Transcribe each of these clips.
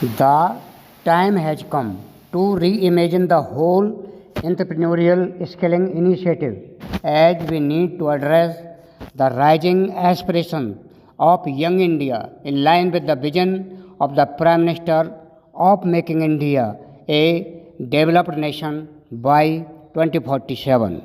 The time has come to reimagine the whole entrepreneurial skilling initiative as we need to address the rising aspirations of young India in line with the vision of the Prime Minister of making India a developed nation by 2047.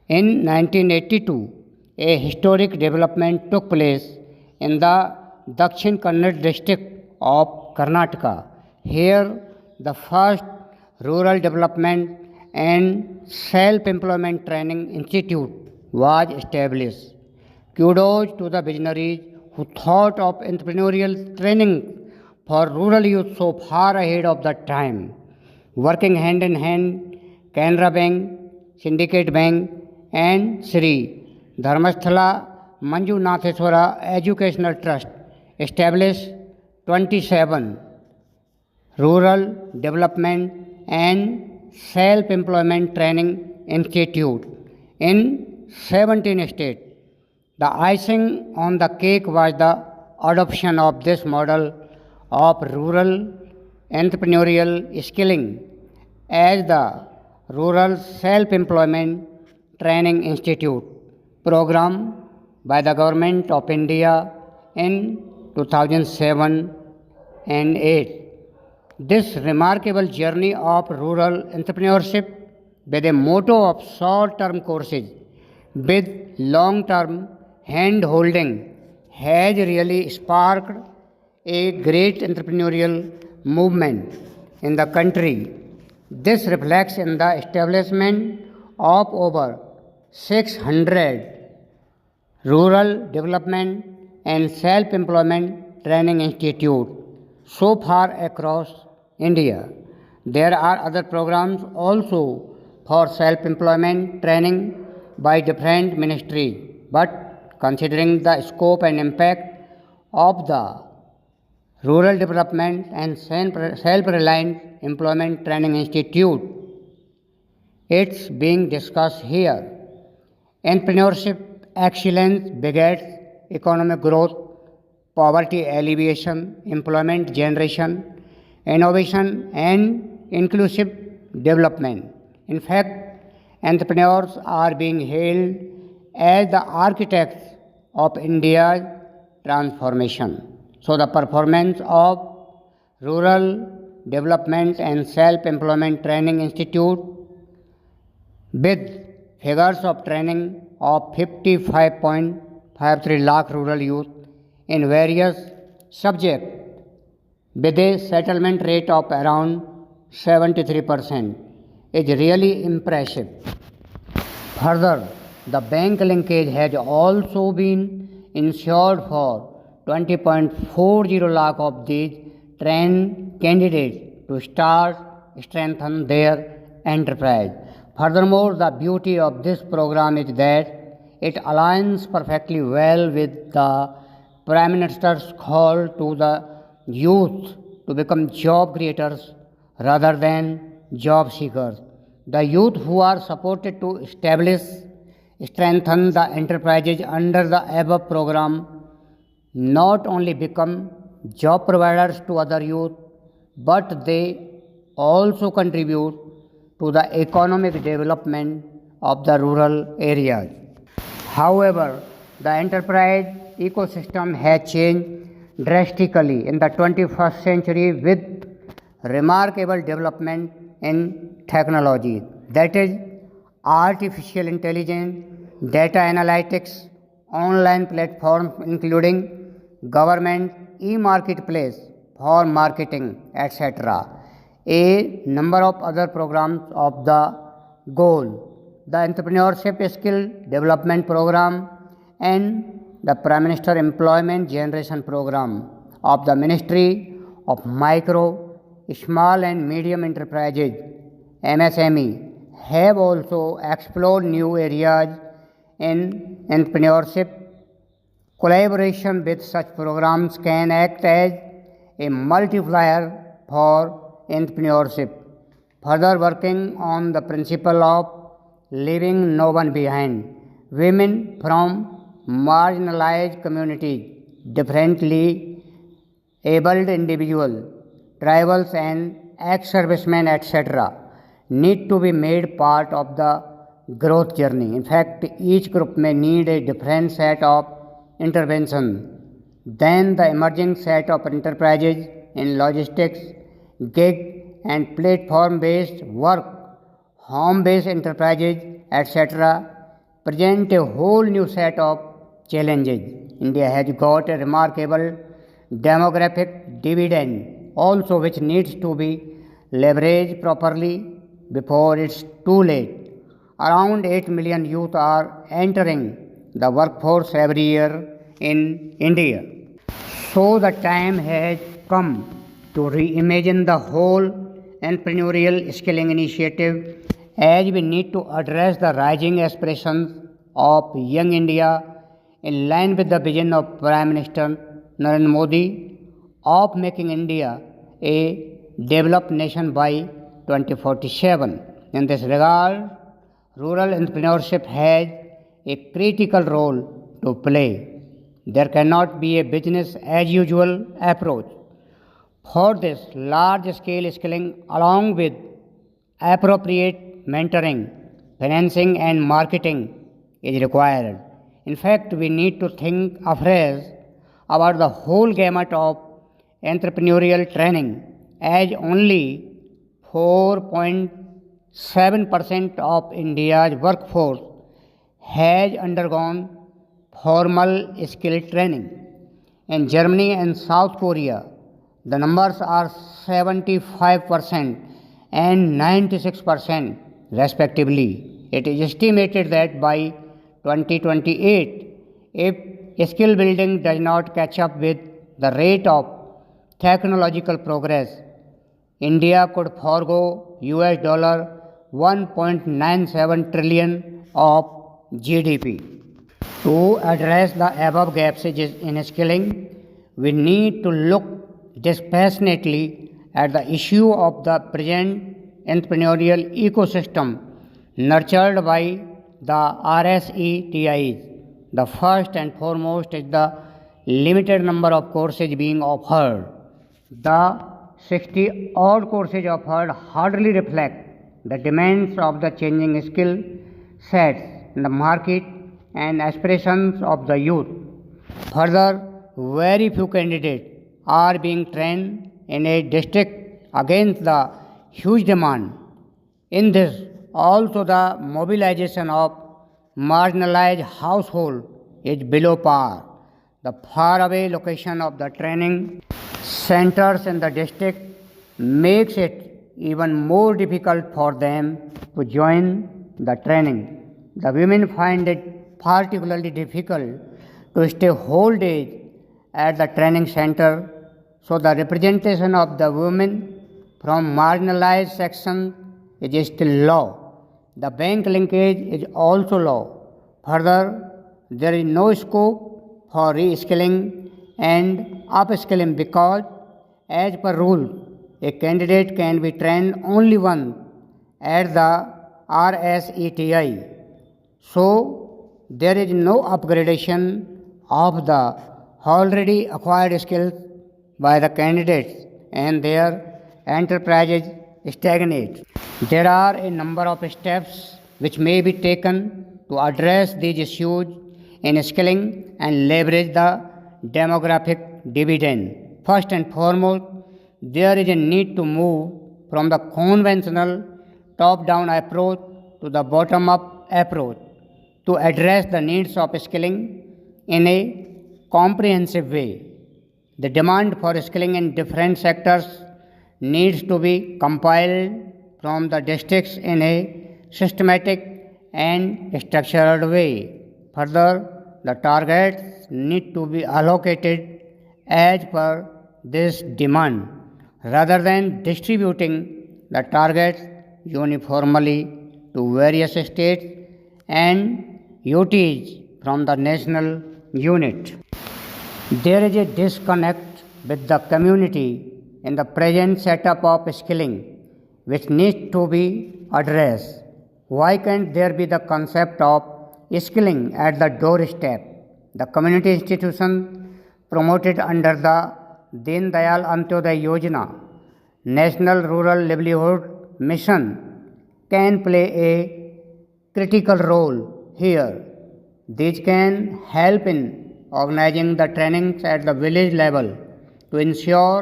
In 1982, a historic development took place in the Dakshin Kannada district of Karnataka. Here, the first Rural Development and Self Employment Training Institute was established. Kudos to the visionaries who thought of entrepreneurial training for rural youth so far ahead of the time. Working hand in hand, Canara Bank, Syndicate Bank, and Sri Dharmasthala Manjunatheswara Educational Trust established 27 Rural Development and Self Employment Training Institute in 17 states. The icing on the cake was the adoption of this model of rural entrepreneurial skilling as the Rural Self Employment Training Institute program by the Government of India in 2007 and 8. This remarkable journey of rural entrepreneurship with a motto of short term courses with long term hand holding has really sparked a great entrepreneurial movement in the country. This reflects in the establishment of over 600 Rural Development and Self Employment Training Institute so far across India. There are other programs also for self employment training by different ministries, but considering the scope and impact of the Rural Development and Self Reliant Employment Training Institute, it's being discussed here. Entrepreneurship excellence begets economic growth, poverty alleviation, employment generation, innovation, and inclusive development. In fact, entrepreneurs are being hailed as the architects of India's transformation. So, the performance of Rural Development and Self Employment Training Institute with figures of training of 55.53 lakh rural youth in various subjects with a settlement rate of around 73% is really impressive. Further, the bank linkage has also been ensured for 20.40 lakh of these trained candidates to start strengthen their enterprise. Furthermore, the beauty of this program is that it aligns perfectly well with the Prime Minister's call to the youth to become job creators rather than job seekers. The youth who are supported to establish, strengthen the enterprises under the above program not only become job providers to other youth, but they also contribute to the economic development of the rural areas. However, the enterprise ecosystem has changed drastically in the 21st century with remarkable development in technology, that is, artificial intelligence, data analytics, online platforms including government e-marketplace for marketing, etc. A number of other programs of the goal, the Entrepreneurship Skill Development Program and the Prime Minister Employment Generation Program of the Ministry of Micro, Small and Medium Enterprises MSME have also explored new areas in entrepreneurship. Collaboration with such programs can act as a multiplier for entrepreneurship. Further working on the principle of leaving no one behind, women from marginalized communities, differently abled individuals, tribals and ex-servicemen, etc., need to be made part of the growth journey. In fact, each group may need a different set of intervention. Then the emerging set of enterprises in logistics, gig and platform-based work, home-based enterprises, etc., present a whole new set of challenges. India has got a remarkable demographic dividend also which needs to be leveraged properly before it's too late. Around 8 million youth are entering the workforce every year in India. So the time has come to reimagine the whole entrepreneurial skilling initiative as we need to address the rising aspirations of young India in line with the vision of Prime Minister Narendra Modi of making India a developed nation by 2047. In this regard, rural entrepreneurship has a critical role to play. There cannot be a business as usual approach. For this, large scale skilling along with appropriate mentoring, financing, and marketing is required. In fact, we need to think afresh about the whole gamut of entrepreneurial training as only 4.7% of India's workforce has undergone formal skill training. In Germany and South Korea, the numbers are 75% and 96% respectively. It is estimated that by 2028, if skill building does not catch up with the rate of technological progress, India could forego US dollar 1.97 trillion of GDP. To address the above gaps in skilling, we need to look dispassionately at the issue of the present entrepreneurial ecosystem nurtured by the RSETIs. The first and foremost is the limited number of courses being offered. The 60 odd courses offered hardly reflect the demands of the changing skill sets in the market and aspirations of the youth. Further, very few candidates are being trained in a district against the huge demand. In this, also the mobilization of marginalized household is below par. The faraway location of the training centers in the district makes it even more difficult for them to join the training. The women find it particularly difficult to stay whole days at the training center, so the representation of the women from marginalized sections is still low. The bank linkage is also low. Further, there is no scope for reskilling and upskilling because, as per rule, a candidate can be trained only once at the RSETI. So, there is no upgradation of the already acquired skills by the candidates and their enterprises stagnate. There are a number of steps which may be taken to address these issues in skilling and leverage the demographic dividend. First and foremost, there is a need to move from the conventional top-down approach to the bottom-up approach to address the needs of skilling in a comprehensive way. The demand for skilling in different sectors needs to be compiled from the districts in a systematic and structured way. Further, the targets need to be allocated as per this demand rather than distributing the targets uniformly to various states and UTs from the national unit. There is a disconnect with the community in the present setup of skilling which needs to be addressed. Why can't there be the concept of skilling at the doorstep? The community institution promoted under the Deen Dayal Antyodaya Yojana National Rural Livelihood Mission can play a critical role here. These can help in organizing the trainings at the village level to ensure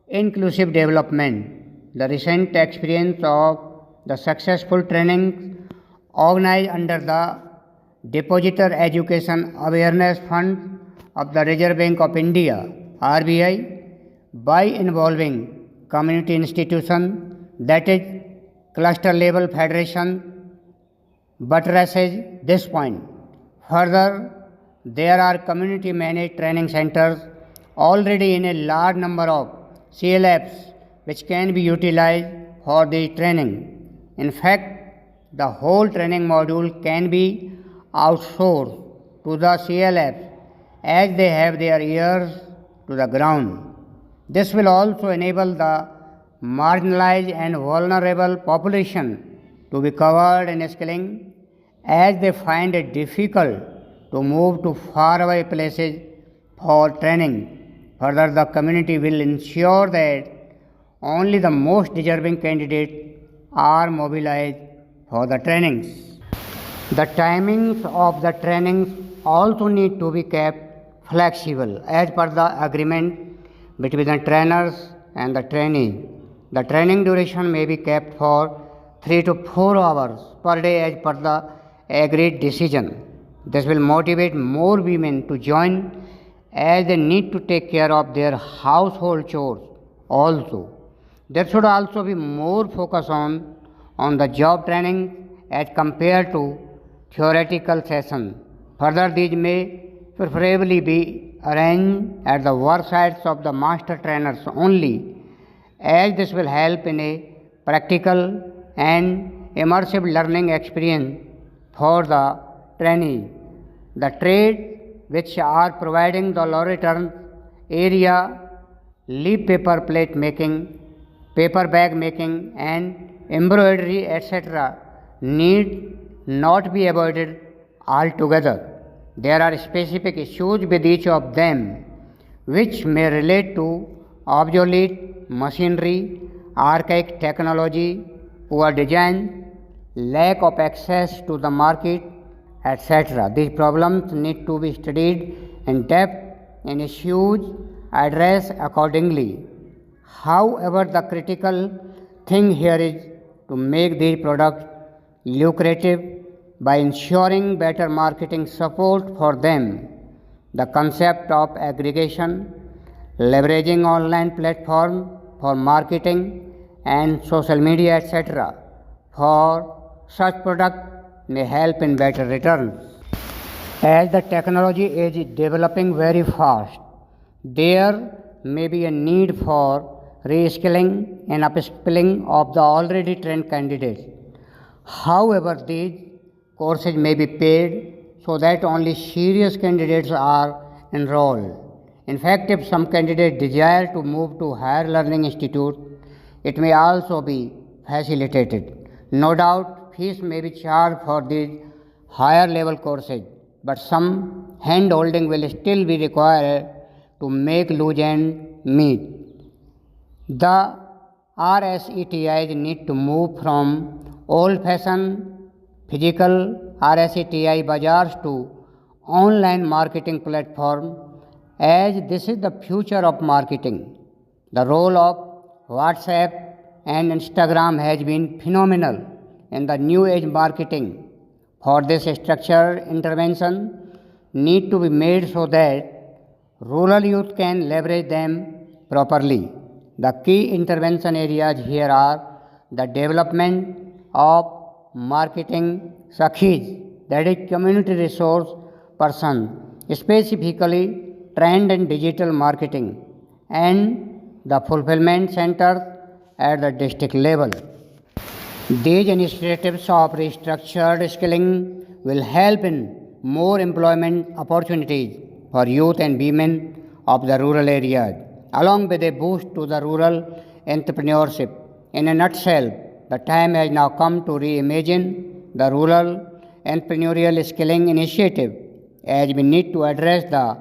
inclusive development. The recent experience of the successful trainings organized under the Depositor Education Awareness Fund of the Reserve Bank of India (RBI) by involving community institutions, that is, cluster level federation, buttresses this point. Further, there are community managed training centers already in a large number of CLFs which can be utilized for the training. In fact, the whole training module can be outsourced to the CLFs as they have their ears to the ground. This will also enable the marginalized and vulnerable population to be covered in skilling as they find it difficult to move to faraway places for training. Further, the community will ensure that only the most deserving candidates are mobilized for the trainings. The timings of the trainings also need to be kept flexible as per the agreement between the trainers and the trainees. The training duration may be kept for 3 to 4 hours per day as per the agreed decision. This will motivate more women to join as they need to take care of their household chores also. There should also be more focus on the job training as compared to theoretical sessions. Further, these may preferably be arranged at the work sites of the master trainers only, as this will help in a practical and immersive learning experience for the trainees. The trade which are providing the low return area, leaf paper plate making, paper bag making, and embroidery, etc., need not be avoided altogether. There are specific issues with each of them which may relate to obsolete machinery, archaic technology, poor design, lack of access to the market, etc. These problems need to be studied in depth and issues addressed accordingly. However, the critical thing here is to make these products lucrative by ensuring better marketing support for them. The concept of aggregation, leveraging online platforms for marketing and social media, etc., for such products may help in better returns. As the technology is developing very fast, there may be a need for reskilling and upskilling of the already trained candidates. However, these courses may be paid so that only serious candidates are enrolled. In fact, if some candidates desire to move to higher learning institute, it may also be facilitated. No doubt, fees may be charged for these higher level courses, but some hand holding will still be required to make loose ends meet. The RSETIs need to move from old fashioned physical RSETI bazaars to online marketing platform, as this is the future of marketing. The role of WhatsApp and Instagram has been phenomenal in the new age marketing. For this, structured intervention need to be made so that rural youth can leverage them properly. The key intervention areas here are the development of marketing sakhis, that is community resource person, specifically trained in digital marketing, and the fulfillment centers at the district level. These initiatives of restructured skilling will help in more employment opportunities for youth and women of the rural areas, along with a boost to the rural entrepreneurship. In a nutshell, the time has now come to reimagine the rural entrepreneurial skilling initiative, as we need to address the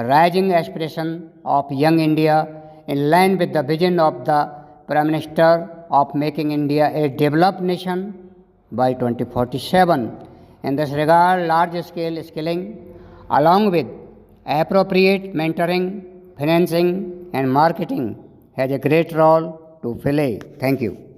rising aspiration of young India in line with the vision of the Prime Minister of making India a developed nation by 2047. In this regard, large-scale skilling along with appropriate mentoring, financing and marketing has a great role to play. Thank you.